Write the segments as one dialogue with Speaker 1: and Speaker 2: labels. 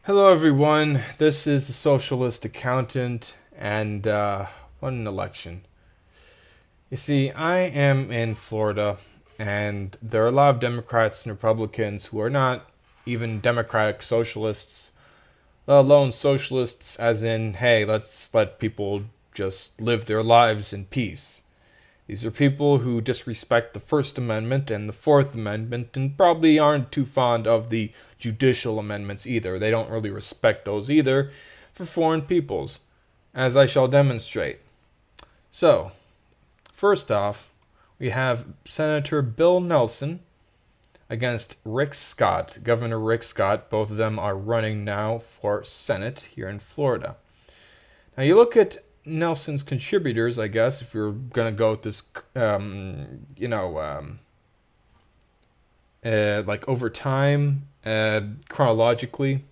Speaker 1: Hello, everyone. This is the Socialist Accountant, and what an election. You see, I am in Florida, and there are a lot of Democrats and Republicans who are not even democratic socialists, let alone socialists, as in, hey, let's let people just live their lives in peace. These are people who disrespect the First Amendment and the Fourth Amendment and probably aren't too fond of the judicial amendments either. They don't really respect those either for foreign peoples, as I shall demonstrate. So, first off, we have Senator Bill Nelson against Rick Scott, Governor Rick Scott. Both of them are running now for Senate here in Florida. Now, you look at Nelson's contributors, I guess, if you're gonna go with this, like over time, chronologically.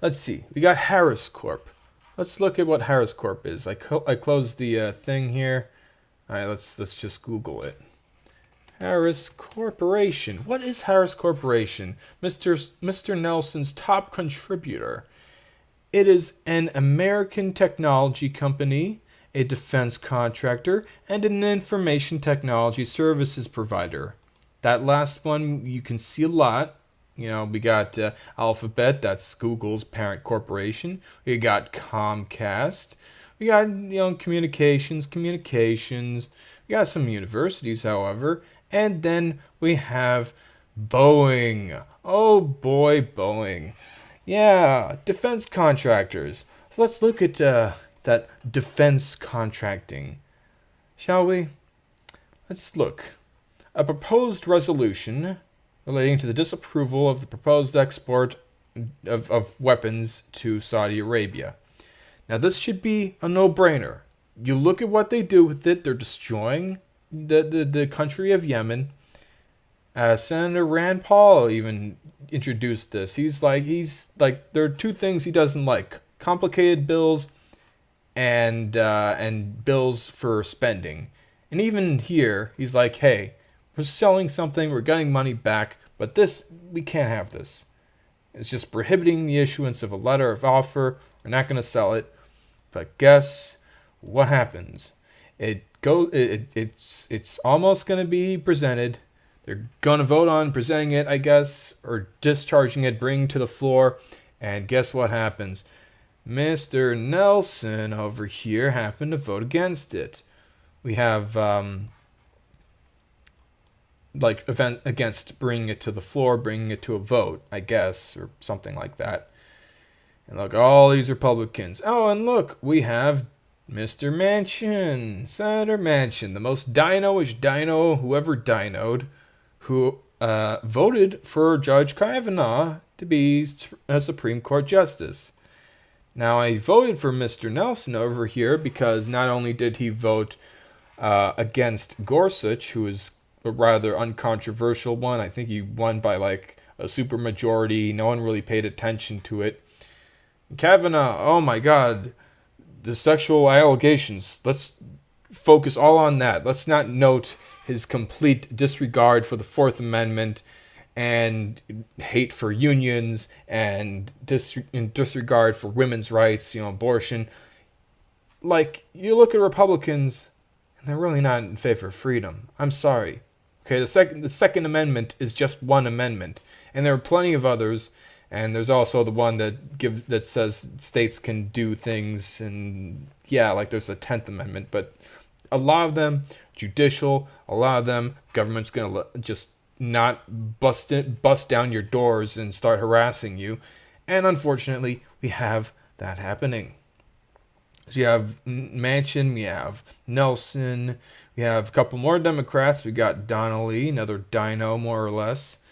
Speaker 1: Let's see. We got Harris Corp. Let's look at what Harris Corp is. I closed the thing here. All right, let's just Google it. Harris Corporation. What is Harris Corporation? Mr. Nelson's top contributor. It is an American technology company, a defense contractor, and an information technology services provider. That last one you can see a lot. We got Alphabet, that's Google's parent corporation. We got Comcast. We got, communications. We got some universities, however. And then we have Boeing. Oh boy, Boeing. Yeah, defense contractors. So let's look at that defense contracting, shall we? Let's look. A proposed resolution relating to the disapproval of the proposed export of weapons to Saudi Arabia. Now, this should be a no-brainer. You look at what they do with it. They're destroying the country of Yemen. Senator Rand Paul even introduced this. He's like there are two things he doesn't like: complicated bills and bills for spending. And even here, he's like, hey, we're selling something, we're getting money back, but this, we can't have this. It's just prohibiting the issuance of a letter of offer. We're not going to sell it. But guess what happens? It's almost going to be presented. They're going to vote on presenting it, I guess, or discharging it, bringing to the floor. And guess what happens? Mr. Nelson over here happened to vote against it. We have event against bringing it to the floor, bringing it to a vote, I guess, or something like that. And look, all these Republicans. Oh, and look, we have Mr. Manchin, Senator Manchin, the most dino-ish dino who ever dinoed, who voted for Judge Kavanaugh to be a Supreme Court Justice. Now, I voted for Mr. Nelson over here because not only did he vote against Gorsuch, who is a rather uncontroversial one. I think he won by like a supermajority. No one really paid attention to it. Kavanaugh, oh my God, the sexual allegations. Let's focus all on that. Let's not note his complete disregard for the Fourth Amendment and hate for unions and disregard for women's rights, abortion. Like, you look at Republicans, and they're really not in favor of freedom. I'm sorry. Okay, the Second Amendment is just one amendment, and there are plenty of others. And there's also the one that says states can do things, and yeah, like there's a 10th Amendment, but a lot of them judicial. A lot of them government's gonna just not bust down your doors and start harassing you, and unfortunately, we have that happening. So you have Manchin, we have Nelson, we have a couple more Democrats. We got Donnelly, another dino more or less.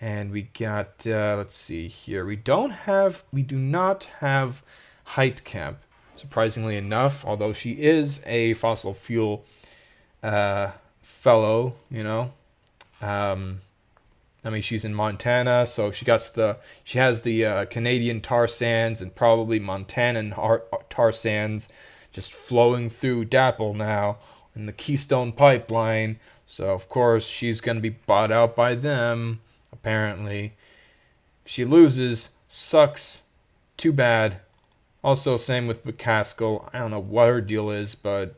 Speaker 1: And we got, let's see here. We do not have Heitkamp, surprisingly enough, although she is a fossil fuel fellow, she's in Montana, so she has the Canadian tar sands and probably Montanan tar sands just flowing through DAPL now in the Keystone Pipeline. So, of course, she's going to be bought out by them. Apparently, if she loses, Sucks. Too bad. Also, same with McCaskill. I don't know what her deal is, but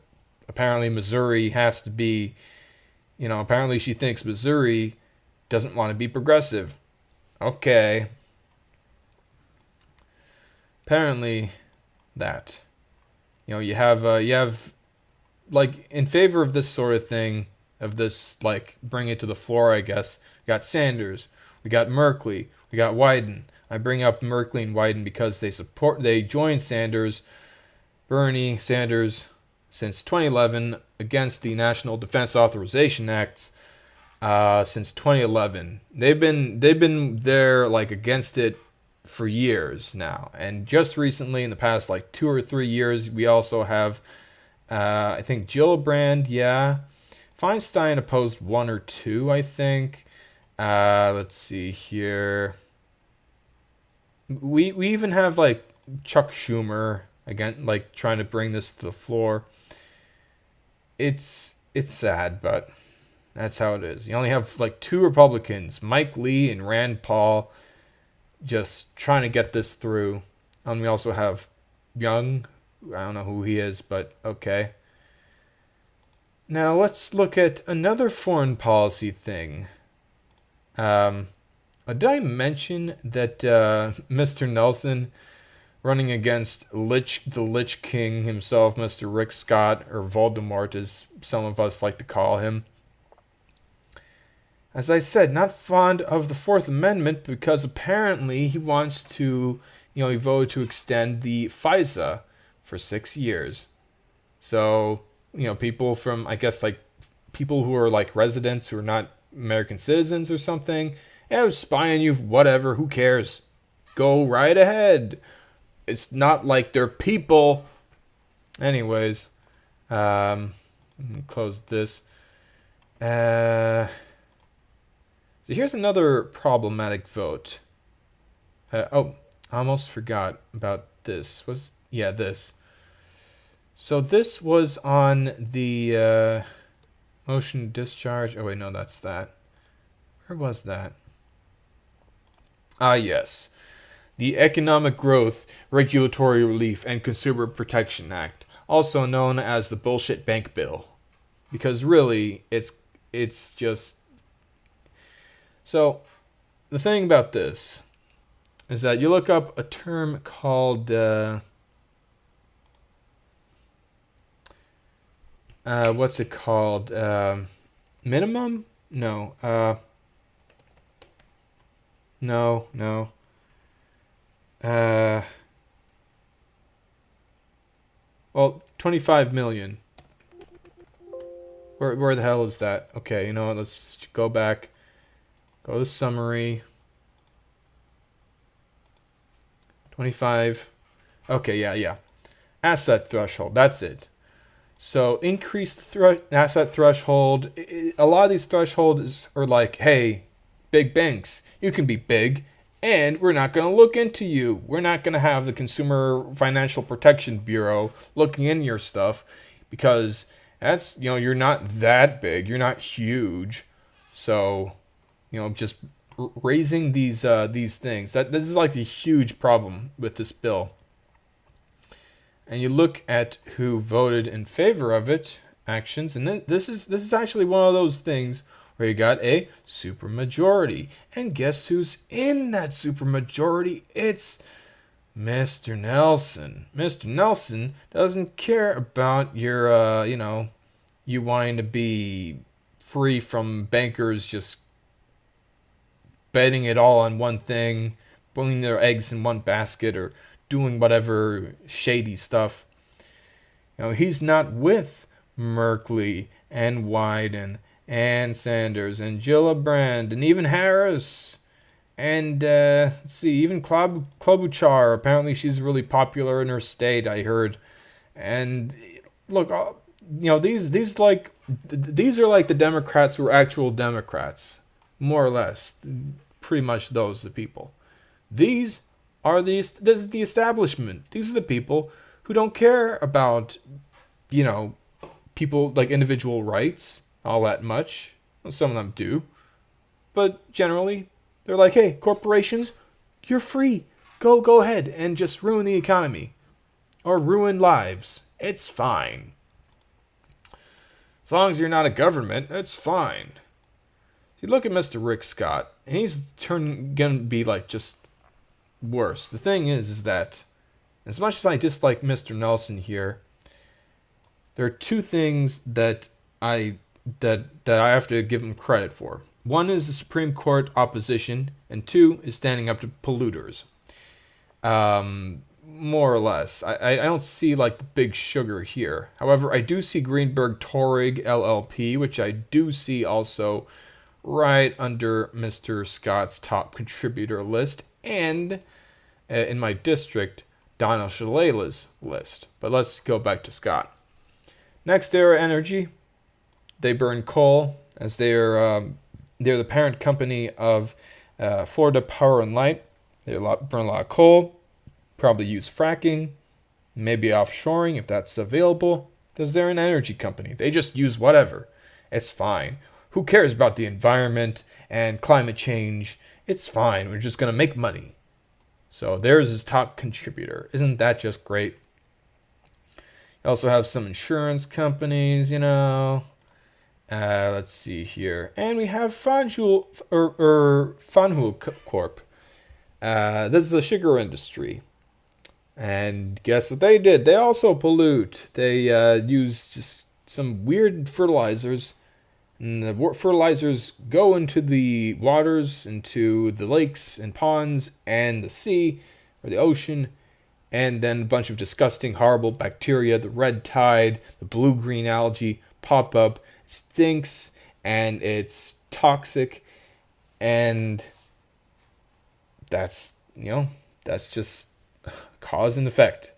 Speaker 1: apparently Missouri has to be, apparently she thinks Missouri doesn't want to be progressive. Okay. Apparently that. You have like in favor of this sort of thing, of this like bring it to the floor, I guess. We got Sanders, we got Merkley, we got Wyden. I bring up Merkley and Wyden because they joined Bernie Sanders since 2011 against the National Defense Authorization Acts since 2011. They've been there like against it for years now, and just recently in the past like 2 or 3 years we also have I think Gillibrand, yeah. Feinstein opposed one or two, I think. Let's see here. We even have like Chuck Schumer again, like trying to bring this to the floor. It's sad, but that's how it is. You only have like two Republicans, Mike Lee and Rand Paul, just trying to get this through. And we also have Young. I don't know who he is, but okay. Now let's look at another foreign policy thing. Did I mention that Mr. Nelson running against the Lich King himself, Mr. Rick Scott, or Voldemort as some of us like to call him? As I said, not fond of the Fourth Amendment because apparently he wants to, he voted to extend the FISA for 6 years. So, people from, I guess, like, people who are, like, residents who are not American citizens or something, spy on you, whatever, who cares? Go right ahead. It's not like they're people. Anyways, let me close this. So here's another problematic vote. I almost forgot about this. This. So this was on the motion to discharge. Oh wait, no, that's that. Where was that? Yes. The Economic Growth, Regulatory Relief, and Consumer Protection Act, also known as the Bullshit Bank Bill. Because really, it's just... So, the thing about this is that you look up a term called... what's it called? Minimum? No. No. Well, 25 million. Where the hell is that? Okay, you know what? Let's just go back. Go to summary. 25. Okay, yeah. Asset threshold. That's it. So increased asset threshold. A lot of these thresholds are like, hey, big banks, you can be big, and we're not going to look into you. We're not going to have the Consumer Financial Protection Bureau looking in your stuff because that's, you're not that big. You're not huge. So, just raising these things. This is like a huge problem with this bill. And you look at who voted in favor of it, actions, and then this is actually one of those things where you got a supermajority. And guess who's in that supermajority? It's Mr. Nelson. Mr. Nelson doesn't care about your, you wanting to be free from bankers just betting it all on one thing, putting their eggs in one basket, or doing whatever shady stuff. He's not with Merkley and Wyden and Sanders and Gillibrand and even Harris and let's see, even Klobuchar. Apparently she's really popular in her state, I heard. And look, these are like the Democrats who are actual Democrats, more or less, pretty much those the people. This is the establishment. These are the people who don't care about, people like individual rights all that much. Well, some of them do. But generally, they're like, hey, corporations, you're free. Go ahead and just ruin the economy or ruin lives. It's fine. As long as you're not a government, it's fine. You look at Mr. Rick Scott, and he's gonna be like just worse. The thing is that as much as I dislike Mr. Nelson here, there are two things that I have to give him credit for. One is the Supreme Court opposition, and two is standing up to polluters. More or less. I don't see like the big sugar here. However, I do see Greenberg Torig LLP, which I do see also right under Mr. Scott's top contributor list, and in my district, Donald Shalala's list. But let's go back to Scott. Next Era Energy, they burn coal as they're the parent company of Florida Power and Light. They burn a lot of coal, probably use fracking, maybe offshoring if that's available, because they're an energy company. They just use whatever. It's fine. Who cares about the environment and climate change? It's fine. We're just going to make money. So there's his top contributor. Isn't that just great? You also have some insurance companies, let's see here. And we have Fanjul Corp. This is the sugar industry. And guess what they did? They also pollute. They use just some weird fertilizers. And the fertilizers go into the waters, into the lakes and ponds and the sea or the ocean. And then a bunch of disgusting, horrible bacteria, the red tide, the blue-green algae pop up. It stinks and it's toxic. And that's just cause and effect.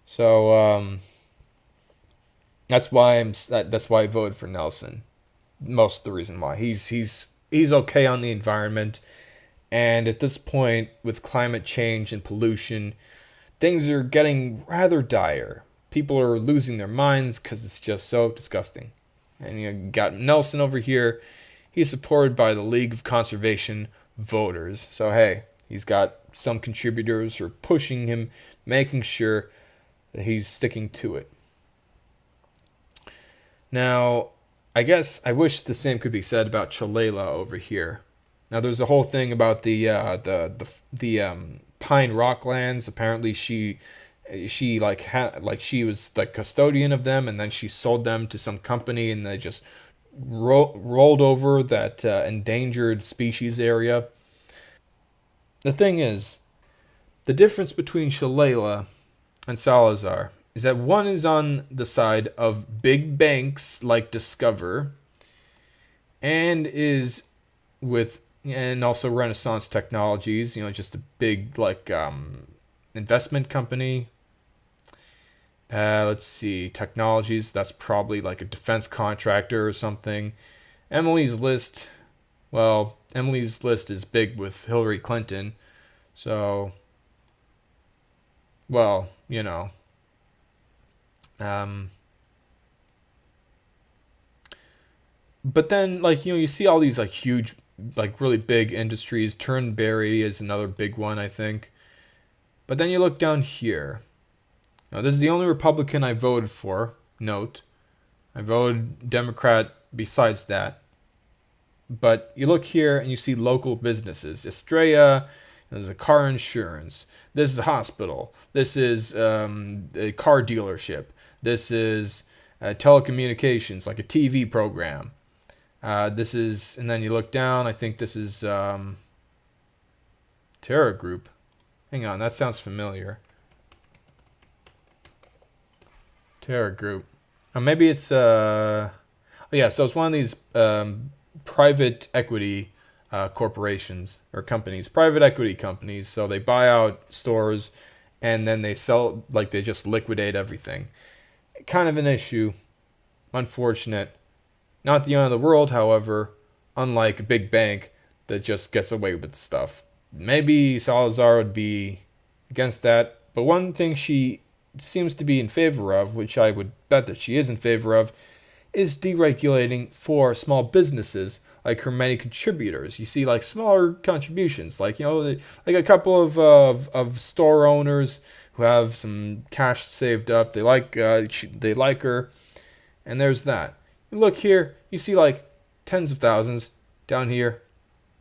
Speaker 1: So that's why I voted for Nelson. Most of the reason why he's okay on the environment, and at this point with climate change and pollution, things are getting rather dire. People are losing their minds because it's just so disgusting. And you got Nelson over here. He's supported by the League of Conservation voters. So hey, he's got some contributors who are pushing him, making sure that he's sticking to it. Now, I guess I wish the same could be said about Chalala over here. Now, there's a whole thing about the Pine Rocklands. Apparently, she she was the custodian of them, and then she sold them to some company, and they just rolled over that endangered species area. The thing is, the difference between Shalala and Salazar is that one is on the side of big banks like Discover, and is with and also Renaissance Technologies, just a big investment company. Let's see, Technologies, that's probably like a defense contractor or something. Emily's List is big with Hillary Clinton, so, well, but then, you see all these, huge, really big industries. Turnberry is another big one, I think. But then you look down here. Now, this is the only Republican I voted for. Note. I voted Democrat besides that. But you look here and you see local businesses. Estrella, there's a car insurance. This is a hospital. This is a car dealership. This is telecommunications, like a TV program. And then you look down, I think this is Terra Group. Hang on, that sounds familiar. Terra Group. Maybe it's, so it's one of these private equity corporations or companies, private equity companies. So they buy out stores and then they sell, they just liquidate everything. Kind of an issue. Unfortunate. Not the end of the world, however, unlike a big bank that just gets away with stuff. Maybe Salazar would be against that, but one thing she seems to be in favor of, which I would bet that she is in favor of, is deregulating for small businesses like her many contributors. You see like smaller contributions, like like a couple of store owners who have some cash saved up. They like her, and there's that. You look here, you see like tens of thousands. Down here,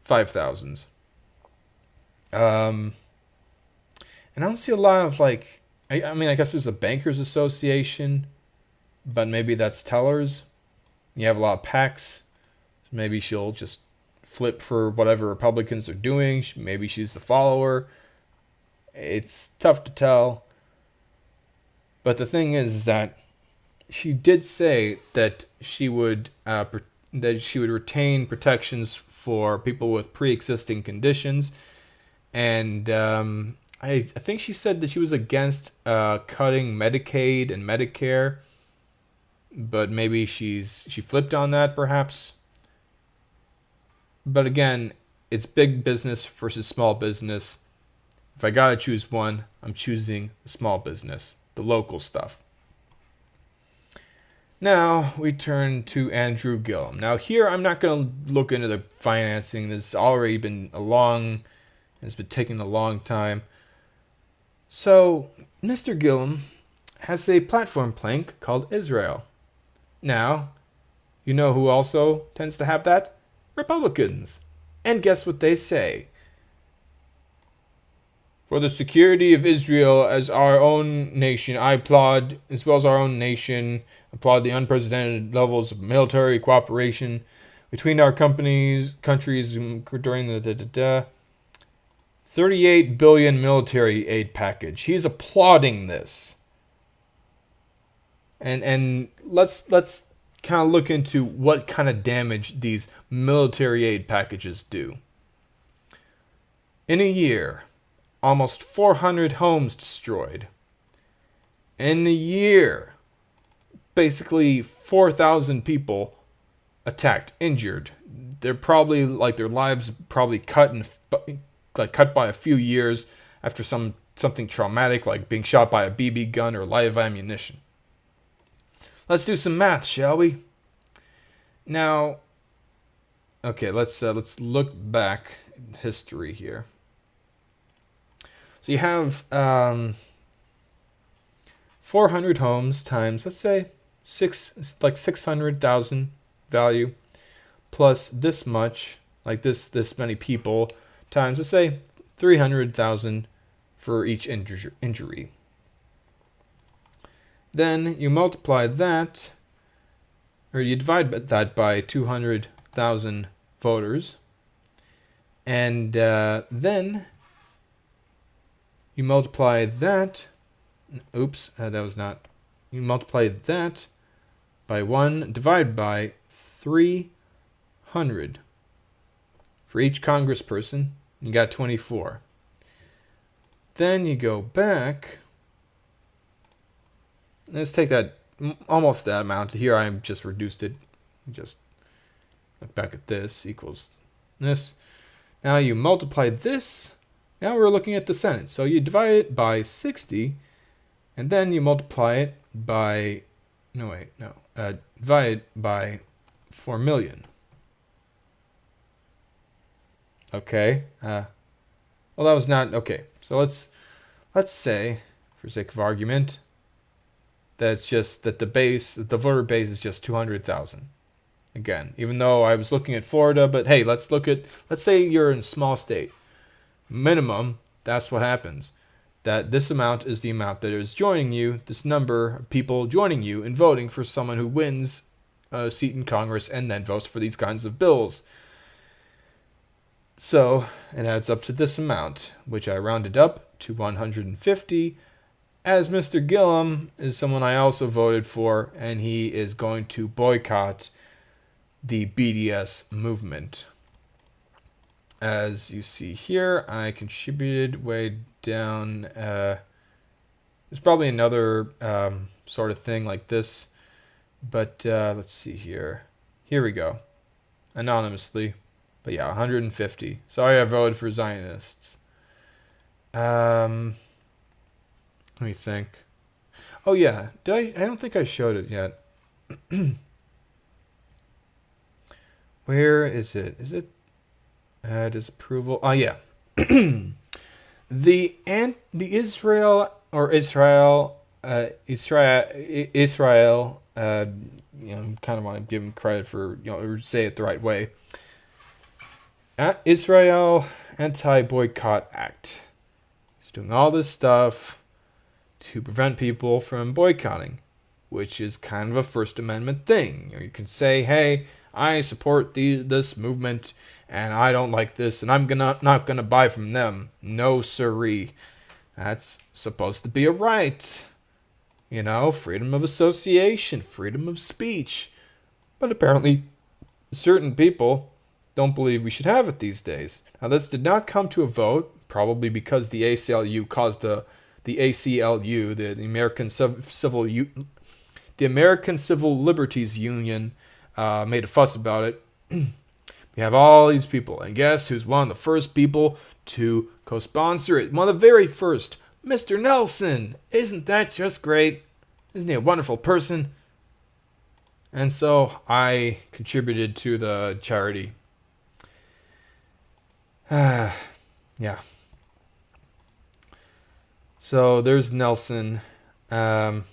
Speaker 1: 5,000s. And I don't see a lot of like. I mean, I guess there's a bankers association, but maybe that's tellers. You have a lot of PACs. Maybe she'll just flip for whatever Republicans are doing. Maybe she's the follower. It's tough to tell. But the thing is that she did say that she would retain protections for people with pre-existing conditions, and I think she said that she was against cutting Medicaid and Medicare, but maybe she flipped on that perhaps. But again, it's big business versus small business. If I gotta choose one, I'm choosing the small business, the local stuff. Now we turn to Andrew Gillum. Now here I'm not going to look into the financing. It's been taking a long time. So Mr. Gillum has a platform plank called Israel. Now, you know who also tends to have that? Republicans. And guess what they say? For the security of Israel as our own nation, I applaud, as well as our own nation, applaud the unprecedented levels of military cooperation between our countries during the 38 billion military aid package. He's applauding this. And let's kind of look into what kind of damage these military aid packages do. In a year, almost 400 homes destroyed. In the year, basically 4,000 people attacked, injured. They're probably their lives probably cut by a few years after something traumatic like being shot by a BB gun or live ammunition. Let's do some math, shall we? Now, okay, let's look back in history here. So you have 400 homes times, let's say, 600,000 value, plus this much, like this many people, times, let's say, 300,000 for each injury. Then you multiply that, or you divide that by 200,000 voters, and then you multiply that. You multiply that by 1, divide by 300. For each congressperson, you got 24. Then you go back. Let's take that, almost that amount. Here I just reduced it. Just look back at this, equals this. Now you multiply this. Now we're looking at the Senate. So you divide it by 60, and then you multiply it by, divide it by 4 million. Okay. Well, that was not, okay. So let's say, for sake of argument, that it's just that the voter base is just 200,000. Again, even though I was looking at Florida, but hey, let's say you're in a small state. Minimum, that's what happens. That this amount is the amount that is joining you, this number of people joining you in voting for someone who wins a seat in Congress and then votes for these kinds of bills. So it adds up to this amount, which I rounded up to 150, as Mr. Gillum is someone I also voted for, and he is going to boycott the BDS movement. As you see here, I contributed way down. There's probably another sort of thing like this, but let's see here. Here we go. Anonymously. But yeah, 150. Sorry I voted for Zionists. Let me think. Oh yeah, I don't think I showed it yet. Where is it? Is it disapproval? Oh yeah. The Israel. Kind of want to give him credit for or say it the right way. Israel Anti-Boycott Act. It's doing all this stuff to prevent people from boycotting, which is kind of a First Amendment thing. You can say, "Hey, I support this movement, and I don't like this, and I'm not gonna buy from them." No siree. That's supposed to be a right. Freedom of association, freedom of speech. But apparently, certain people don't believe we should have it these days. Now, this did not come to a vote, probably because the ACLU caused the ACLU, the American Civil Liberties Union, made a fuss about it. We have all these people, and guess who's one of the first people to co-sponsor it? One of the very first, Mr. Nelson. Isn't that just great? Isn't he a wonderful person? And so I contributed to the charity. Yeah. So there's Nelson. Salazar,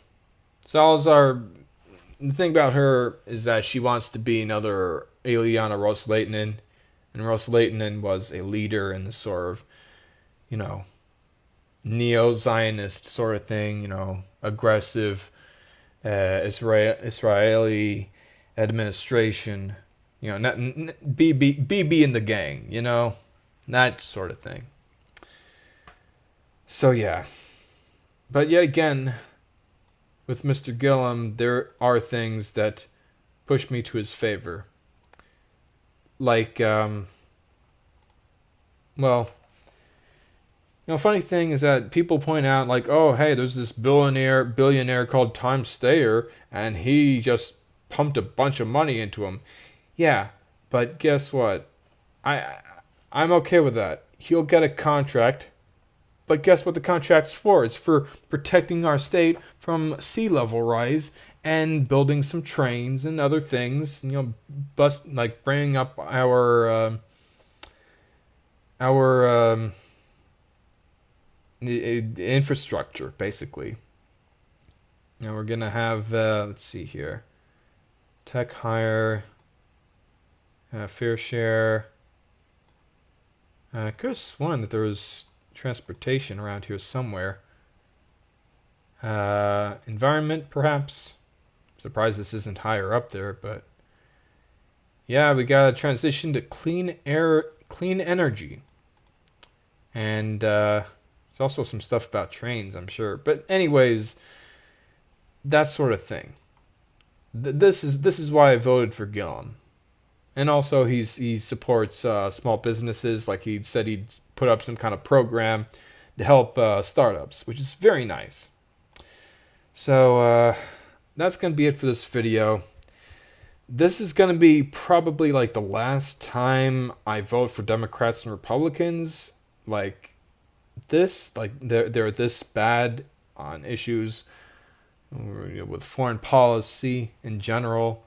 Speaker 1: the thing about her is that she wants to be another Ilyana Ros-Lehtinen, and Ros-Lehtinen was a leader in the sort of, neo-Zionist sort of thing, aggressive Israeli administration, not BB in the gang, that sort of thing. So yeah, but yet again, with Mr. Gillum, there are things that push me to his favor. Like, funny thing is that people point out, like, oh, hey, there's this billionaire called Tom Steyer, and he just pumped a bunch of money into him. Yeah, but guess what? I'm okay with that. He'll get a contract, but guess what the contract's for? It's for protecting our state from sea level rise and building some trains and other things. Bringing up our infrastructure, basically. We're gonna have let's see here, tech hire, fair share. I could have sworn that there was transportation around here somewhere. Environment, perhaps. Surprised this isn't higher up there, but yeah, we got to transition to clean energy, and there's also some stuff about trains, I'm sure. But anyways, that sort of thing. This is why I voted for Gillum. And also, he supports small businesses. Like he said, he'd put up some kind of program to help startups, which is very nice. So that's going to be it for this video. This is going to be probably like the last time I vote for Democrats and Republicans. Like this, like they're this bad on issues with foreign policy in general.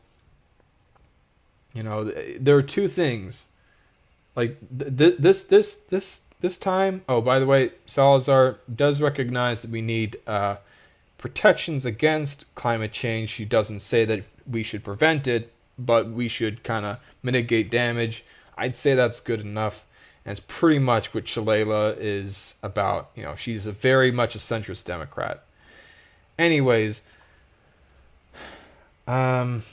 Speaker 1: There are two things. Like this time. Oh, by the way, Salazar does recognize that we need protections against climate change. She doesn't say that we should prevent it, but we should kind of mitigate damage. I'd say that's good enough, and it's pretty much what Shalala is about. She's very much a centrist Democrat. Anyways, the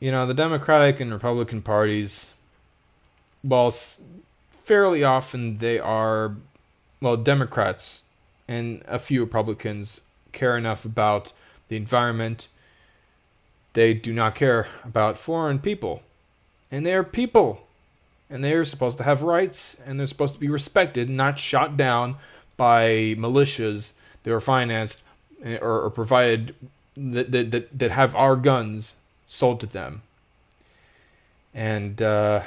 Speaker 1: Democratic and Republican parties, well, fairly often they are, Democrats and a few Republicans care enough about the environment. They do not care about foreign people. And they are people. And they are supposed to have rights, and they're supposed to be respected, not shot down by militias that are financed or provided that have our guns sold to them. And let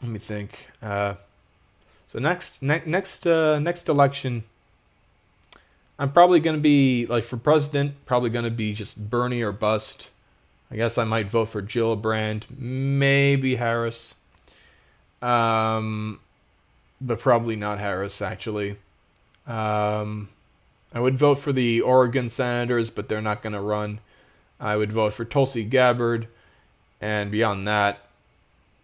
Speaker 1: me think. So next election, I'm probably going to be, like, for president, probably going to be just Bernie or bust. I guess I might vote for Gillibrand, maybe Harris. But probably not Harris, actually. I would vote for the Oregon senators, but they're not going to run. I would vote for Tulsi Gabbard, and beyond that,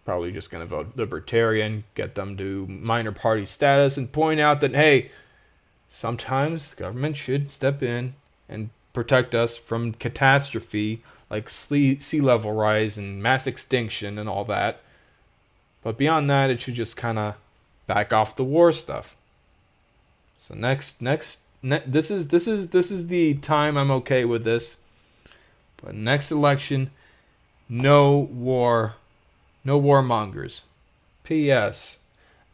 Speaker 1: probably just going to vote Libertarian, get them to minor party status, and point out that, hey, sometimes the government should step in and protect us from catastrophe like sea level rise and mass extinction and all that. But beyond that, it should just kind of back off the war stuff. So this is the time I'm okay with this. But next election, no war, no warmongers. P.S.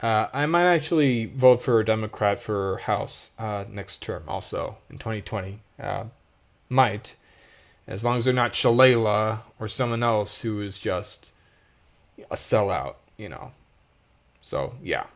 Speaker 1: I might actually vote for a Democrat for House next term, also in 2020. Might, as long as they're not Shalala or someone else who is just a sellout, So yeah.